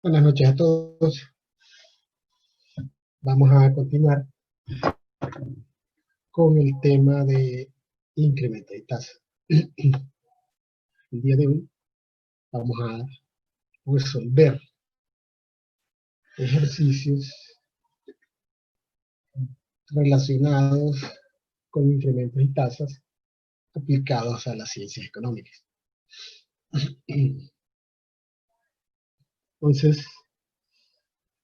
Buenas noches a todos. Vamos a continuar con el tema de incremento de tasa. El día de hoy vamos a resolver ejercicios relacionados con incrementos y tasas aplicados a las ciencias económicas. Entonces,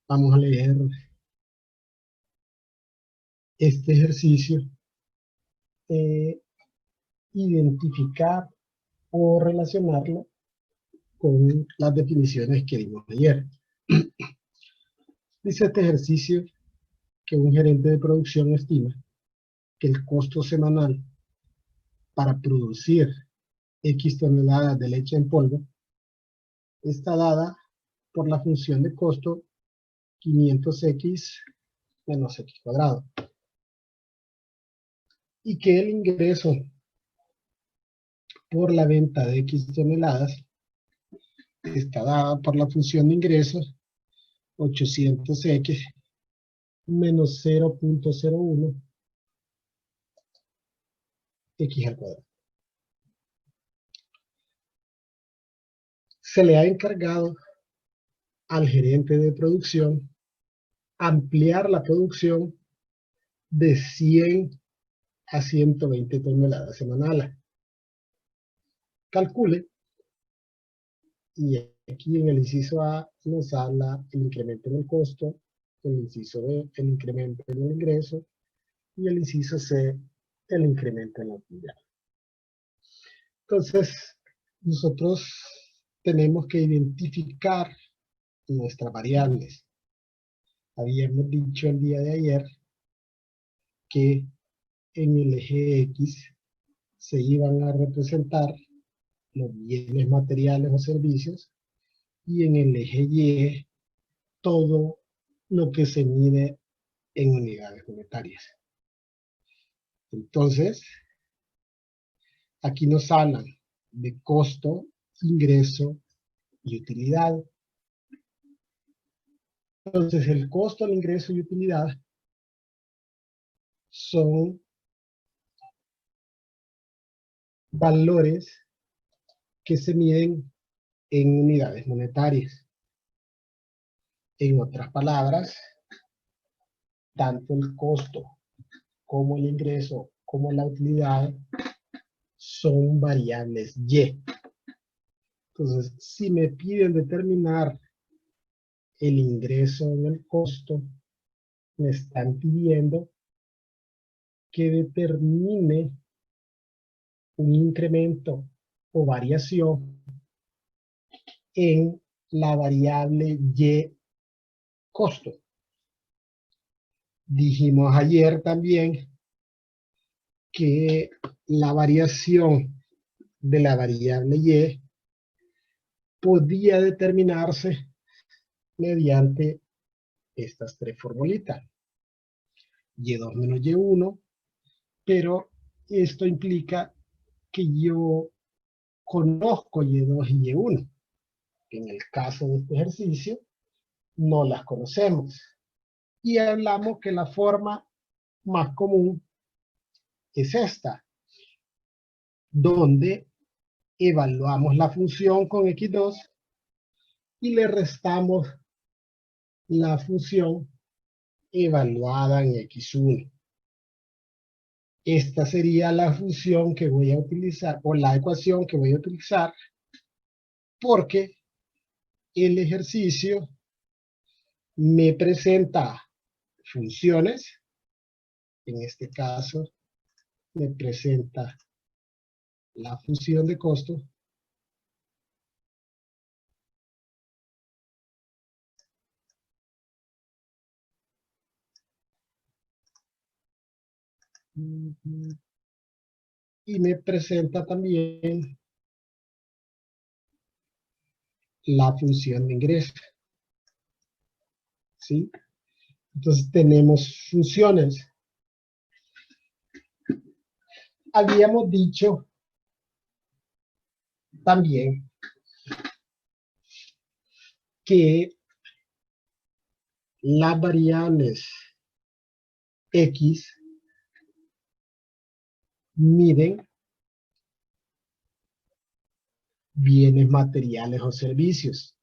vamos a leer este ejercicio, identificar o relacionarlo con las definiciones que dimos ayer. Dice este ejercicio que un gerente de producción estima que el costo semanal para producir X toneladas de leche en polvo está dada por la función de costo 500x menos x cuadrado. Y que el ingreso por la venta de X toneladas está dada por la función de ingresos 800x menos 0.01 x al cuadrado. Se le ha encargado al gerente de producción ampliar la producción de 100 a 120 toneladas semanales. Calcule, y aquí en el inciso A nos habla el incremento en el costo, el inciso B el incremento en el ingreso y el inciso C el incremento en la utilidad. Entonces, nosotros tenemos que identificar nuestras variables. Habíamos dicho el día de ayer que en el eje X se iban a representar los bienes materiales o servicios y en el eje Y todo lo que se mide en unidades monetarias. Entonces, aquí nos hablan de costo, ingreso y utilidad. Entonces, el costo, el ingreso y utilidad son valores que se miden en unidades monetarias. En otras palabras, tanto el costo como el ingreso como la utilidad son variables Y. Entonces, si me piden determinar el ingreso en el costo, me están pidiendo que determine un incremento o variación en la variable Y costo. Dijimos ayer también que la variación de la variable Y podía determinarse mediante estas tres formulitas. Y2 menos Y1, pero esto implica que yo conozco Y2 y Y1. En el caso de este ejercicio, no las conocemos. Y hablamos que la forma más común es esta, donde evaluamos la función con x2 y le restamos la función evaluada en x1. Esta sería la función que voy a utilizar, o la ecuación que voy a utilizar, porque el ejercicio me presenta funciones, en este caso me presenta la función de costo y me presenta también la función de ingreso, ¿sí? Entonces tenemos funciones. Habíamos dicho también que las variables X miden bienes materiales o servicios.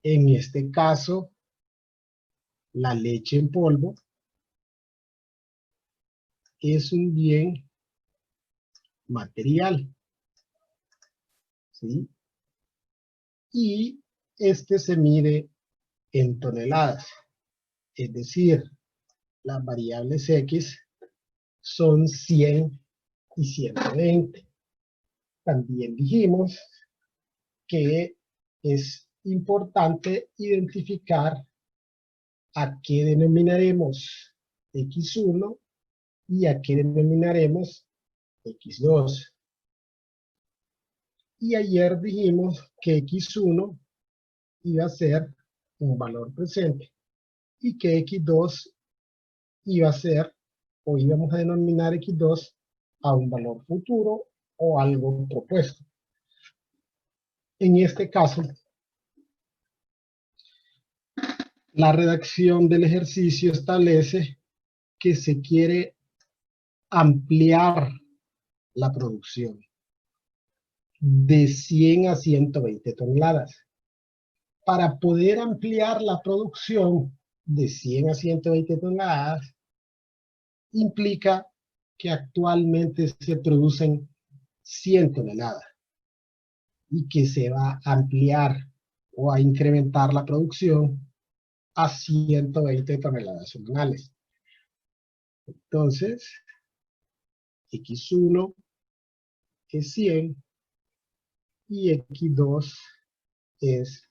En este caso, la leche en polvo es un bien material, ¿sí? Y este se mide en toneladas, es decir, las variables X son 100 y 120. También dijimos que es importante identificar a qué denominaremos X1 y a qué denominaremos X2. Y ayer dijimos que X1 iba a ser un valor presente y que X2 iba a ser, o íbamos a denominar X2 a un valor futuro o algo propuesto. En este caso, la redacción del ejercicio establece que se quiere ampliar la producción de 100 a 120 toneladas. Para poder ampliar la producción de 100 a 120 toneladas, implica que actualmente se producen 100 toneladas y que se va a ampliar o a incrementar la producción a 120 toneladas semanales. Entonces, X1 es 100 y X2 es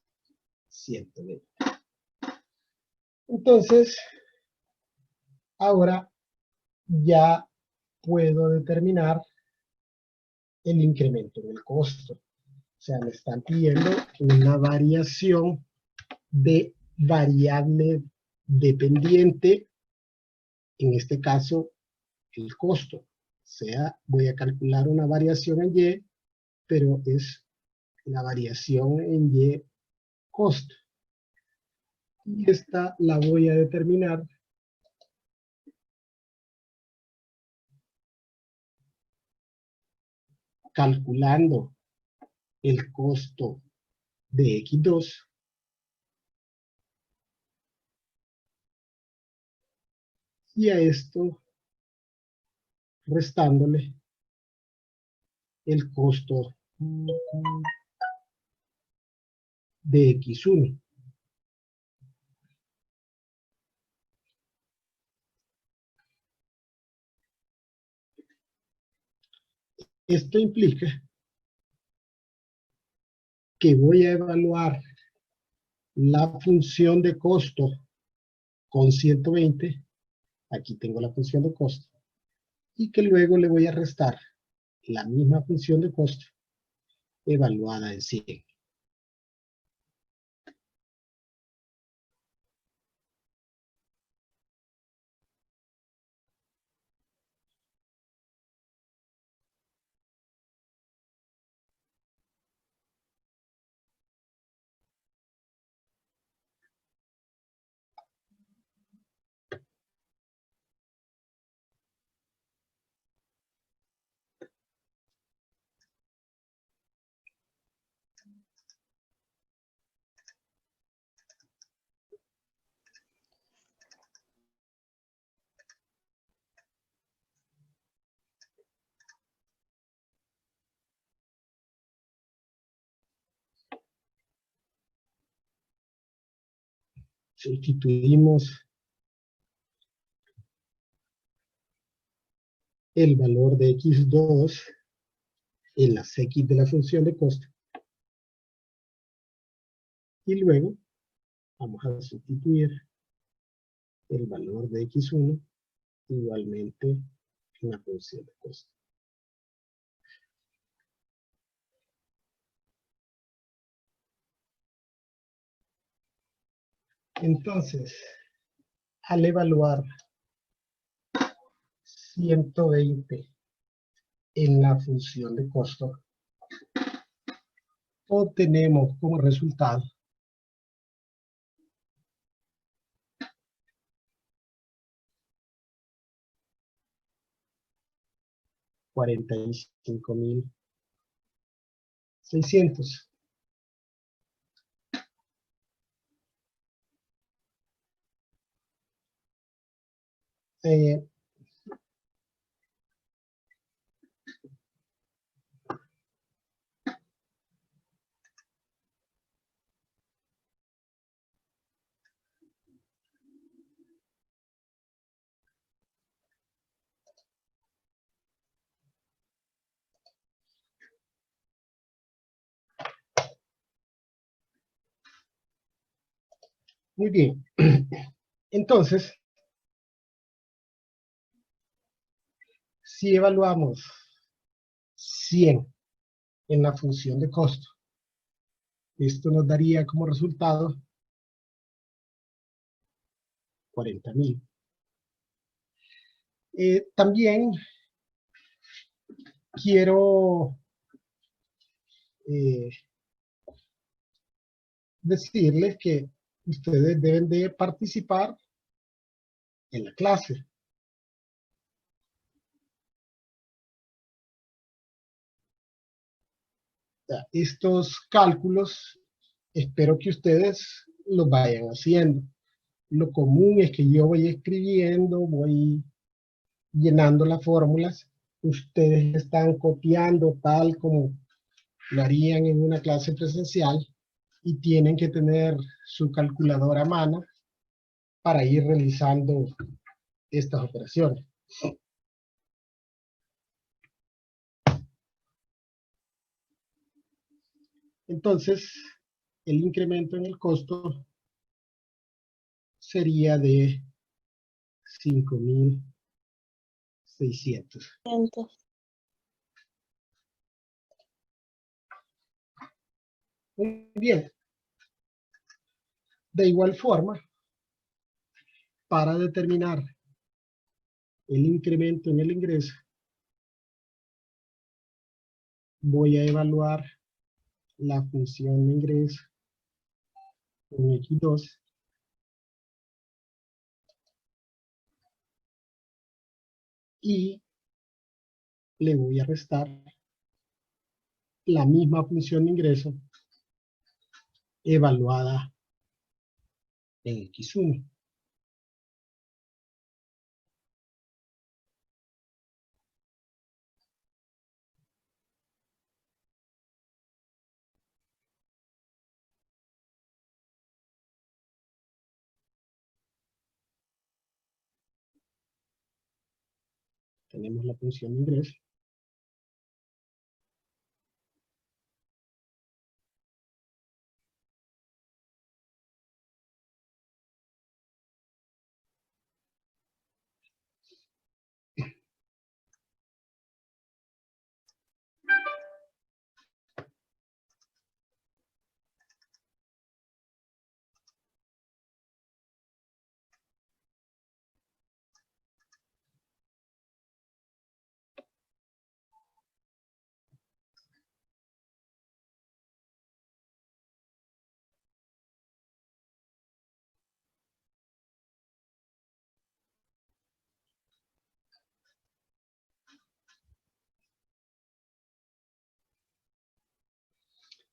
120. Entonces, ahora ya puedo determinar el incremento en el costo. O sea, me están pidiendo una variación de variable dependiente, en este caso, el costo. O sea, voy a calcular una variación en Y, pero es la variación en Y costo. Y esta la voy a determinar calculando el costo de X2 y a esto restándole el costo de X1. Esto implica que voy a evaluar la función de costo con 120, aquí tengo la función de costo, y que luego le voy a restar la misma función de costo evaluada en 100. Sustituimos el valor de X2 en las X de la función de costo. Y luego vamos a sustituir el valor de X1 igualmente en la función de costo. Entonces, al evaluar 120 en la función de costo, obtenemos como resultado 45.600. Muy bien. Entonces, si evaluamos 100 en la función de costo, esto nos daría como resultado 40.000. También quiero decirles que ustedes deben de participar en la clase. Estos cálculos, espero que ustedes los vayan haciendo. Lo común es que yo voy escribiendo, voy llenando las fórmulas, ustedes están copiando tal como lo harían en una clase presencial y tienen que tener su calculadora a mano para ir realizando estas operaciones. Entonces, el incremento en el costo sería de 5.600. Muy bien. De igual forma, para determinar el incremento en el ingreso, voy a evaluar la función de ingreso en X2 y le voy a restar la misma función de ingreso evaluada en X1. Tenemos la función de ingreso.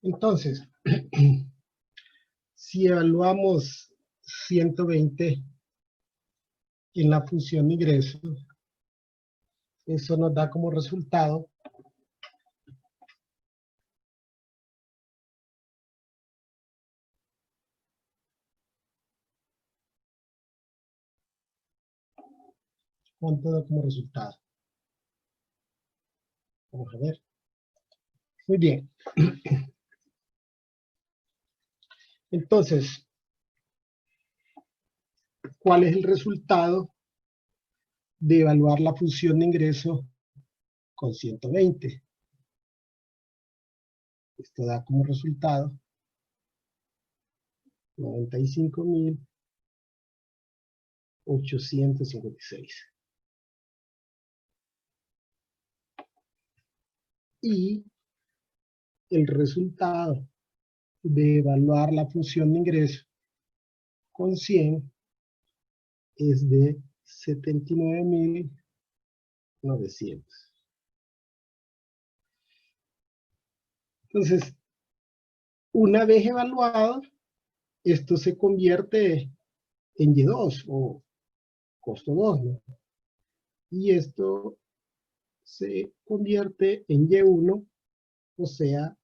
Entonces, si evaluamos 120 en la función de ingreso, eso nos da como resultado ¿cuánto da como resultado? Vamos a ver. Muy bien. Entonces, ¿cuál es el resultado de evaluar la función de ingreso con 120? Esto da como resultado 95.856. Y el resultado de evaluar la función de ingreso con 100 es de 79.900. Entonces, una vez evaluado, esto se convierte en Y2 o costo 2, ¿no? Y esto se convierte en Y1, o sea,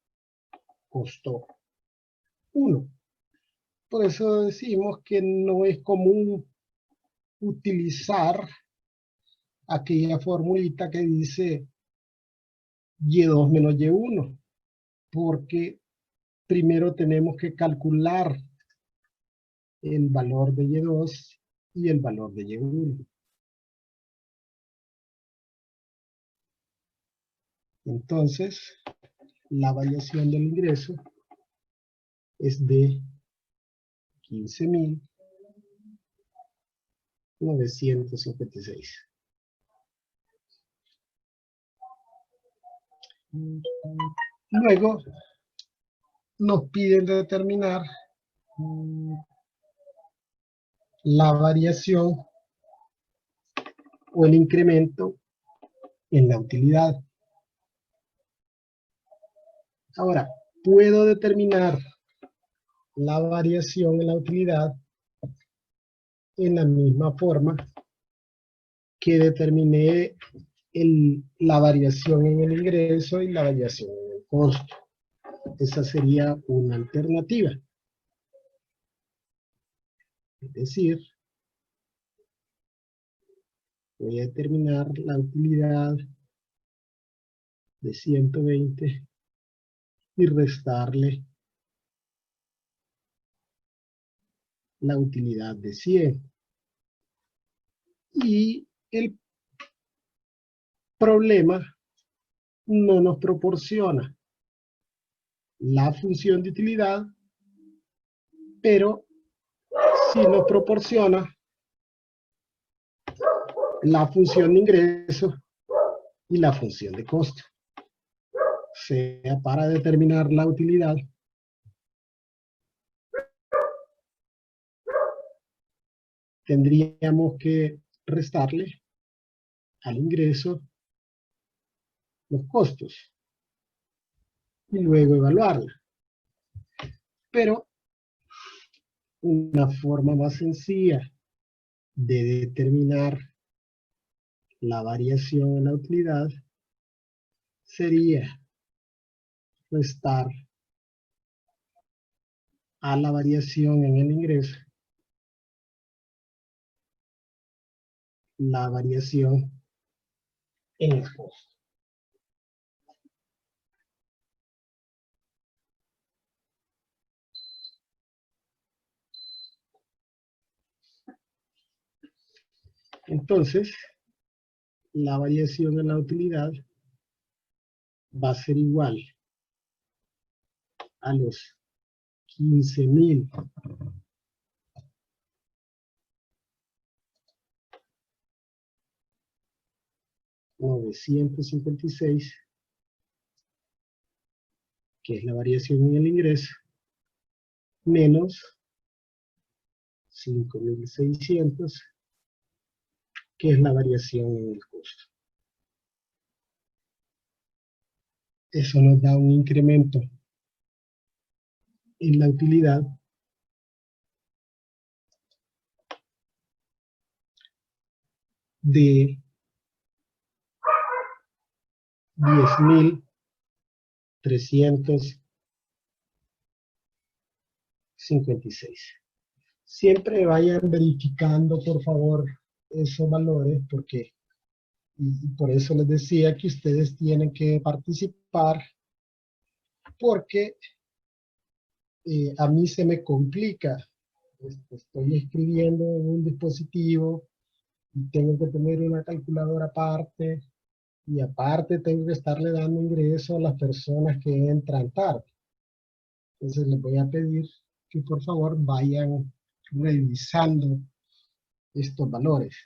costo 1. Por eso decimos que no es común utilizar aquella formulita que dice Y2 menos Y1, porque primero tenemos que calcular el valor de Y2 y el valor de Y1. Entonces, la variación del ingreso es de 15.956. Luego, nos piden determinar la variación o el incremento en la utilidad. Ahora, puedo determinar la variación en la utilidad en la misma forma que determiné la variación en el ingreso y la variación en el costo. Esa sería una alternativa. Es decir, voy a determinar la utilidad de 120 y restarle la utilidad de 100. Y el problema no nos proporciona la función de utilidad, pero sí nos proporciona la función de ingreso y la función de costo. O sea, para determinar la utilidad, tendríamos que restarle al ingreso los costos y luego evaluarla. Pero una forma más sencilla de determinar la variación en la utilidad sería restar a la variación en el ingreso la variación en el costo. Entonces, la variación en la utilidad va a ser igual a los 15.956, que es la variación en el ingreso, menos 5.600, que es la variación en el costo. Eso nos da un incremento en la utilidad de 10.356. Siempre vayan verificando, por favor, esos valores, porque, y por eso les decía que ustedes tienen que participar, porque a mí se me complica. Estoy escribiendo en un dispositivo y tengo que tener una calculadora aparte, y aparte tengo que estarle dando ingreso a las personas que entran tarde. Entonces les voy a pedir que por favor vayan revisando estos valores,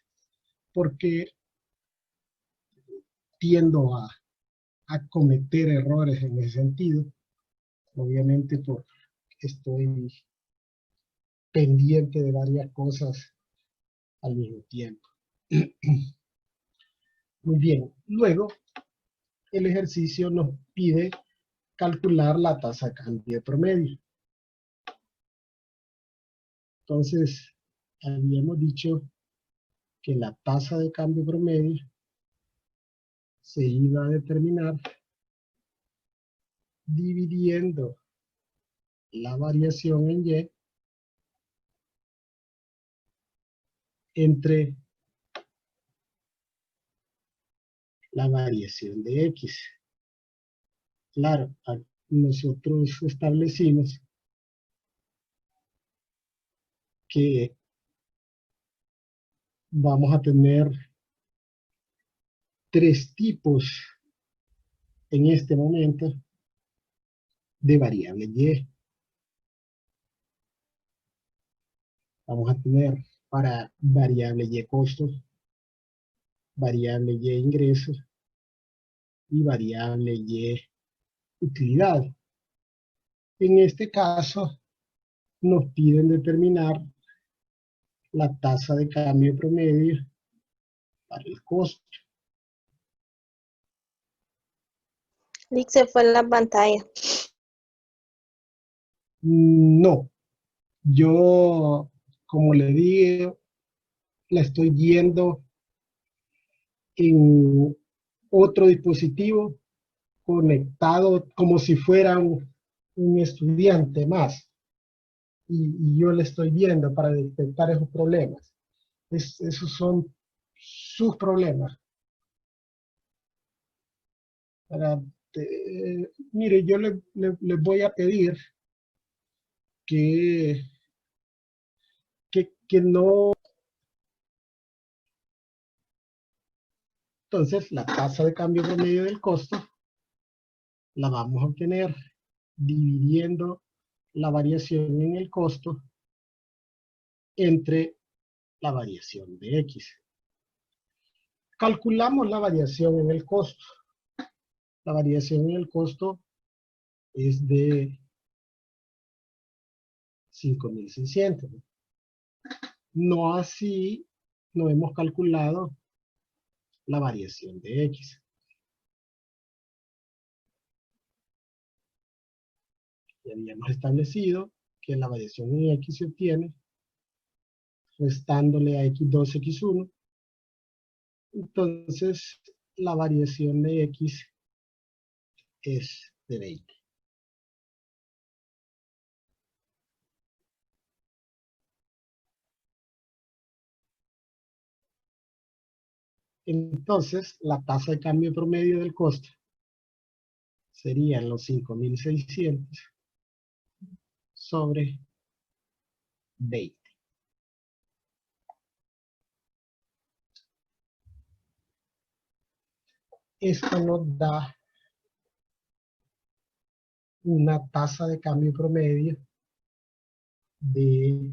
porque tiendo a cometer errores en ese sentido, obviamente porque estoy pendiente de varias cosas al mismo tiempo. Muy bien, luego el ejercicio nos pide calcular la tasa de cambio promedio. Entonces, habíamos dicho que la tasa de cambio promedio se iba a determinar dividiendo la variación en Y entre la variación de X. Claro, nosotros establecimos que vamos a tener tres tipos en este momento de variable Y. Vamos a tener para variable Y costo, variable Y ingresos y variable Y utilidad. En este caso, nos piden determinar la tasa de cambio promedio para el costo. Lick se fue en la pantalla. No, yo, como le digo, la estoy viendo en otro dispositivo conectado como si fuera un estudiante más. Y yo le estoy viendo para detectar esos problemas. Esos son sus problemas. Mire, yo le voy a pedir que no. Entonces, la tasa de cambio promedio del costo la vamos a obtener dividiendo la variación en el costo entre la variación de X. Calculamos la variación en el costo. La variación en el costo es de 5.600. No así no hemos calculado la variación de X. Ya habíamos establecido que la variación en X se obtiene restándole a X2, X1. Entonces, la variación de X es de 20. Entonces, la tasa de cambio promedio del costo serían los 5.600 sobre 20. Esto nos da una tasa de cambio promedio de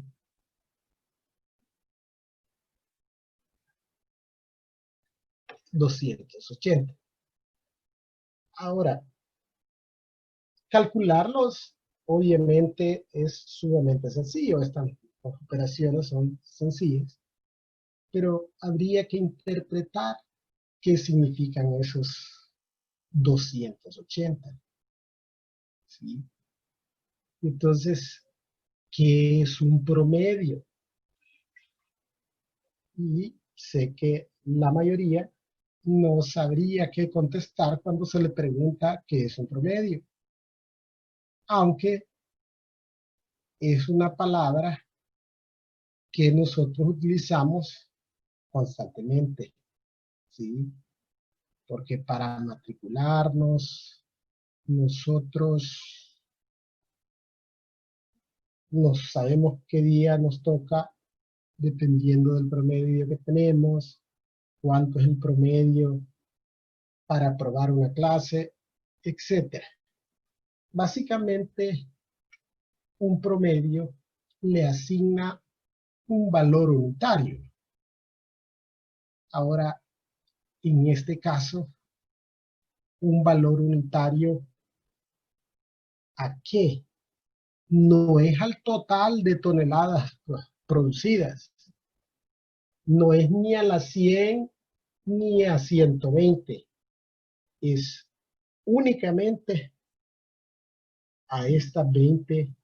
280. Ahora, calcularlos obviamente es sumamente sencillo. Estas operaciones son sencillas, pero habría que interpretar qué significan esos 280. ¿Sí? Entonces, ¿qué es un promedio? Y sé que la mayoría no sabría qué contestar cuando se le pregunta qué es un promedio. Aunque es una palabra que nosotros utilizamos constantemente, ¿sí? Porque para matricularnos, nosotros no sabemos qué día nos toca, dependiendo del promedio que tenemos, cuánto es el promedio para aprobar una clase, etc. Básicamente, un promedio le asigna un valor unitario. Ahora, en este caso, un valor unitario, ¿a qué? No es al total de toneladas producidas. No es ni a las 100 ni a 120. Es únicamente a estas 20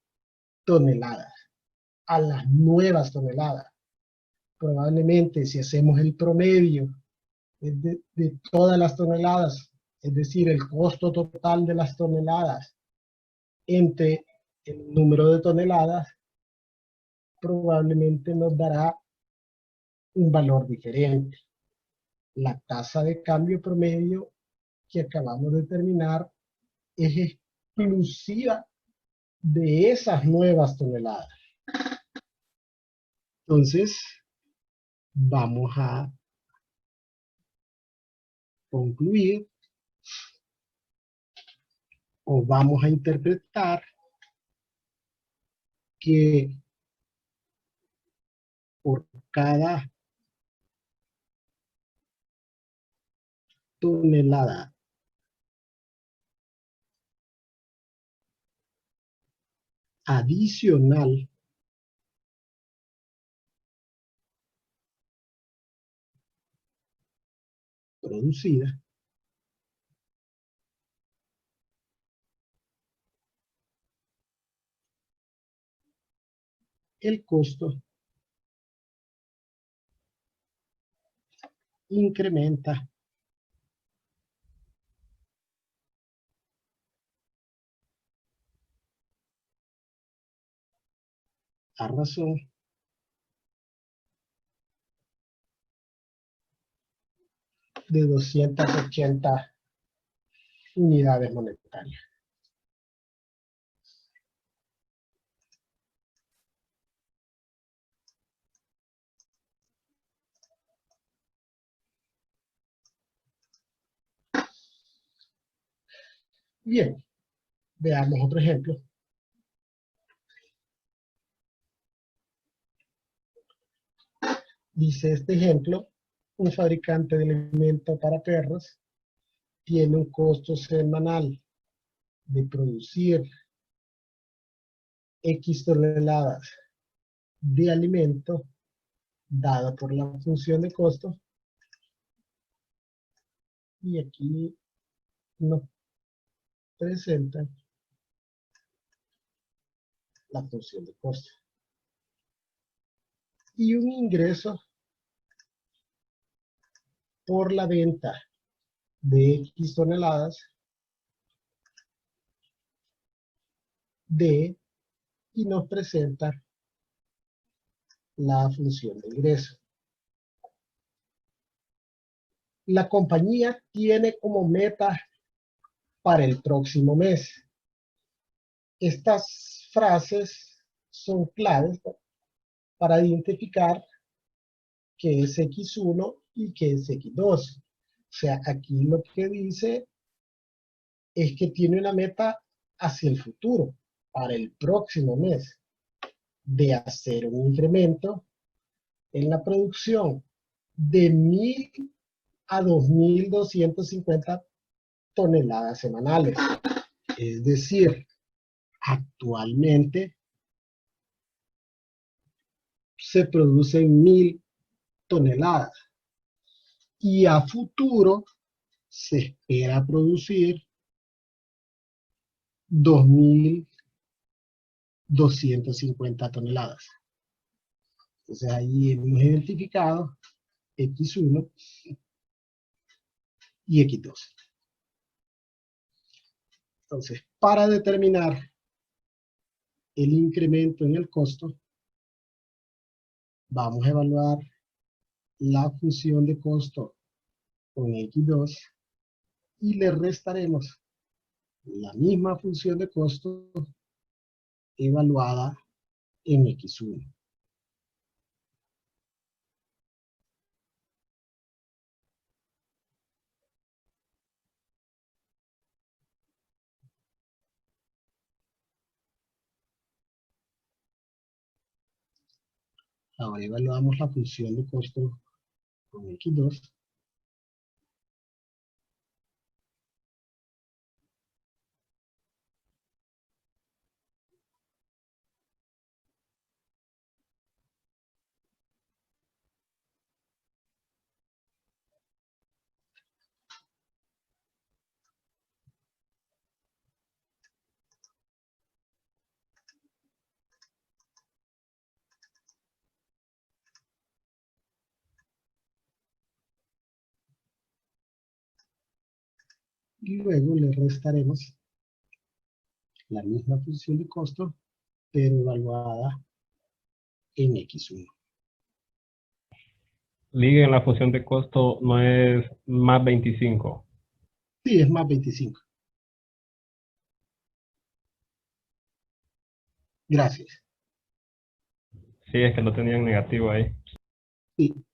toneladas, a las nuevas toneladas. Probablemente si hacemos el promedio de todas las toneladas, es decir, el costo total de las toneladas entre el número de toneladas, probablemente nos dará un valor diferente. La tasa de cambio promedio que acabamos de determinar es exclusiva de esas nuevas toneladas. Entonces, vamos a concluir o vamos a interpretar que por cada tonelada adicional producida, el costo incrementa a razón de 280 unidades monetarias. Bien, veamos otro ejemplo. Dice este ejemplo, un fabricante de alimento para perros tiene un costo semanal de producir X toneladas de alimento dada por la función de costo, y aquí nos presenta la función de costo. Y un ingreso por la venta de X toneladas de, y nos presenta la función de ingreso. La compañía tiene como meta para el próximo mes. Estas frases son claves para identificar qué es X1 y qué es X2. O sea, aquí lo que dice es que tiene una meta hacia el futuro, para el próximo mes, de hacer un incremento en la producción de 1000 a 2250 toneladas semanales. Es decir, actualmente se producen 1000 toneladas y a futuro se espera producir 2250 toneladas. Entonces ahí hemos identificado X1 y X2. Entonces, para determinar el incremento en el costo, vamos a evaluar la función de costo con X2 y le restaremos la misma función de costo evaluada en X1. Ahora evaluamos la función de costo con X2. Y luego le restaremos la misma función de costo, pero evaluada en X1. Liga en la función de costo no es más 25. Sí, es más 25. Gracias. Sí, es que lo tenían negativo ahí. Sí.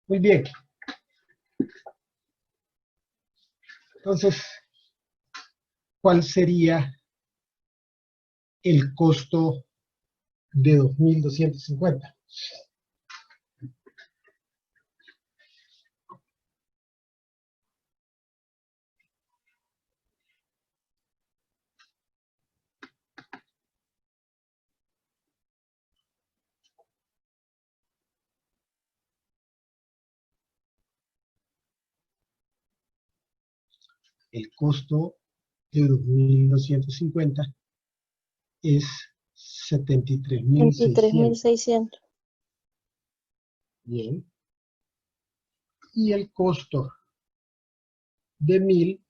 Muy bien. Entonces, ¿cuál sería el costo de 2.250? El costo de 2.250 es 73.600. 23.600. Bien. Y el costo de 1.000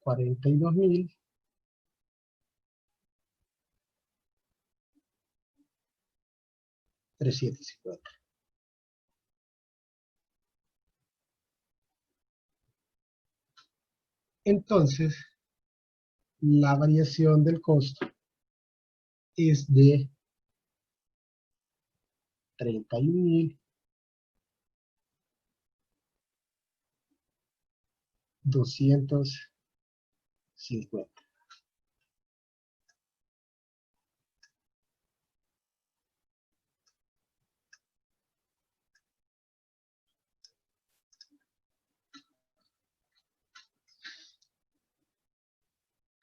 42.350. Entonces, la variación del costo es de 31.250.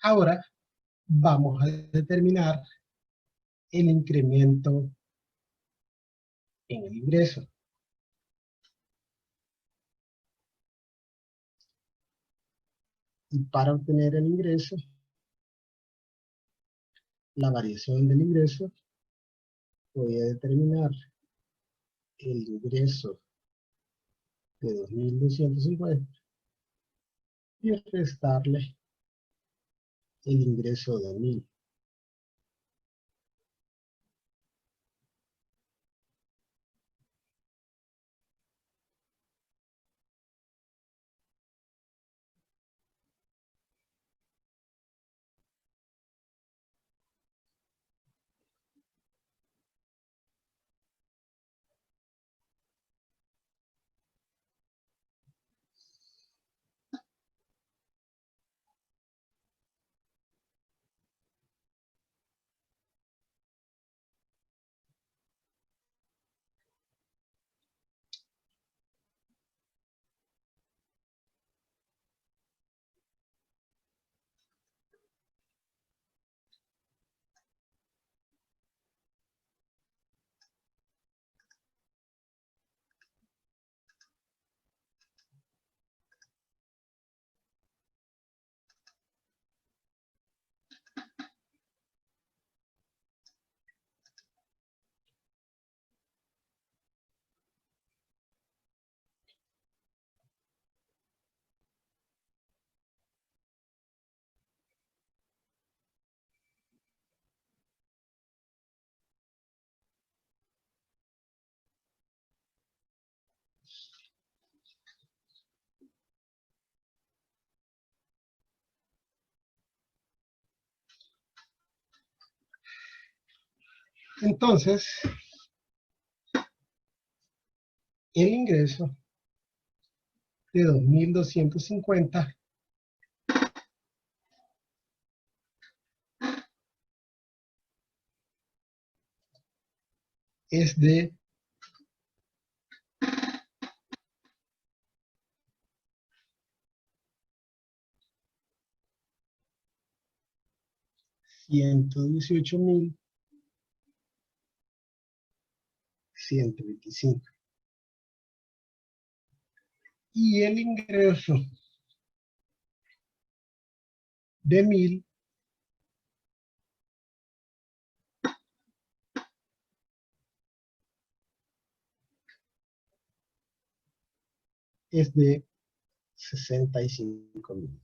Ahora vamos a determinar el incremento en el ingreso. Y para obtener el ingreso, la variación del ingreso, voy a determinar el ingreso de 2.250 y restarle el ingreso de 1.000. Entonces, el ingreso de 2.250 es de 118.125. Y el ingreso de 1000 es de 65.000.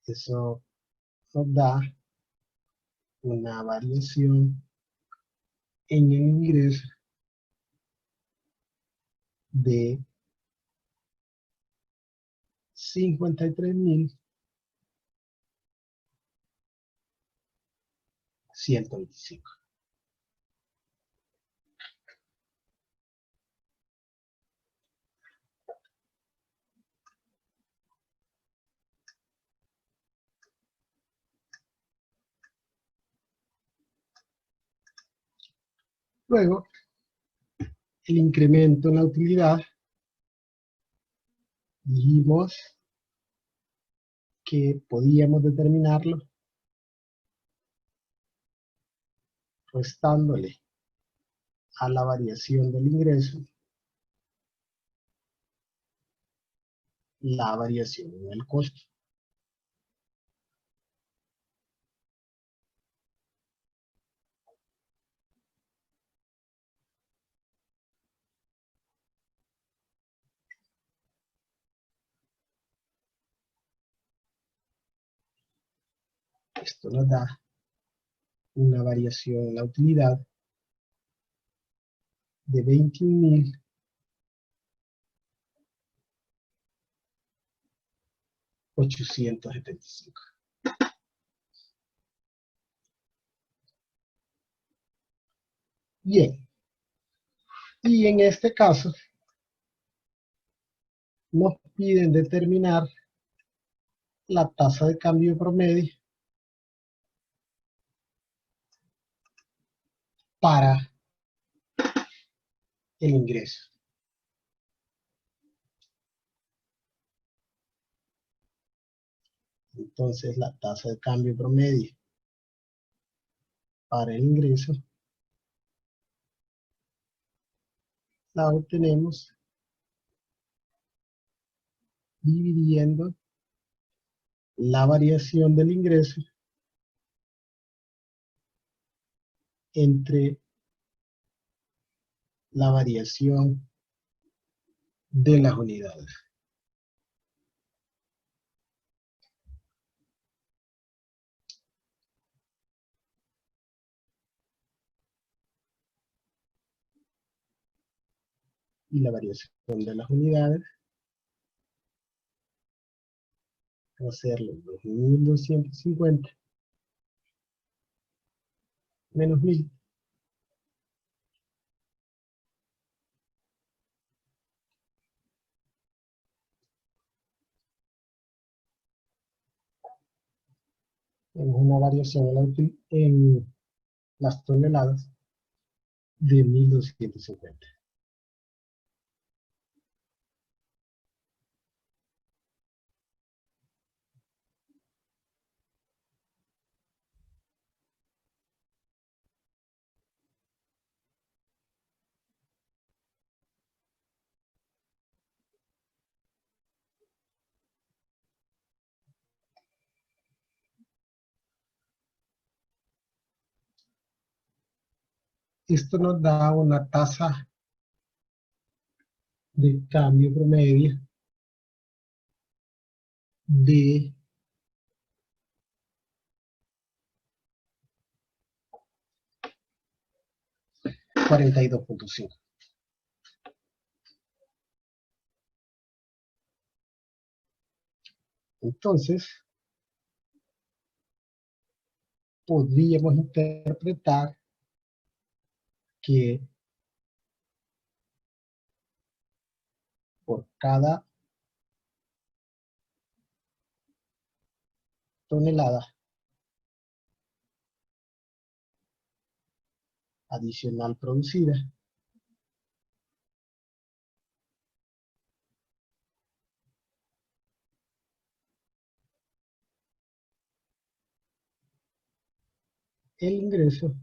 Eso nos da una variación en el ingreso de 53.125. Luego, el incremento en la utilidad, dijimos que podíamos determinarlo restándole a la variación del ingreso la variación en el costo. Esto nos da una variación en la utilidad de 21.875. Bien, y en este caso nos piden determinar la tasa de cambio promedio para el ingreso. Entonces la tasa de cambio promedio para el ingreso la obtenemos dividiendo la variación del ingreso entre la variación de las unidades. Y la variación de las unidades va a ser los 2.250 menos 1000. Tenemos una variación en las toneladas de 1.250. Esto nos da una tasa de cambio promedio de 42.5. Entonces, podríamos interpretar que por cada tonelada adicional producida, el ingreso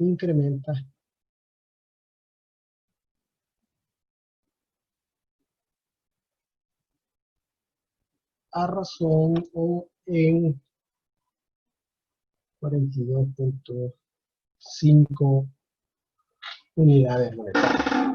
incrementa a razón o en 42.5 unidades monetarias.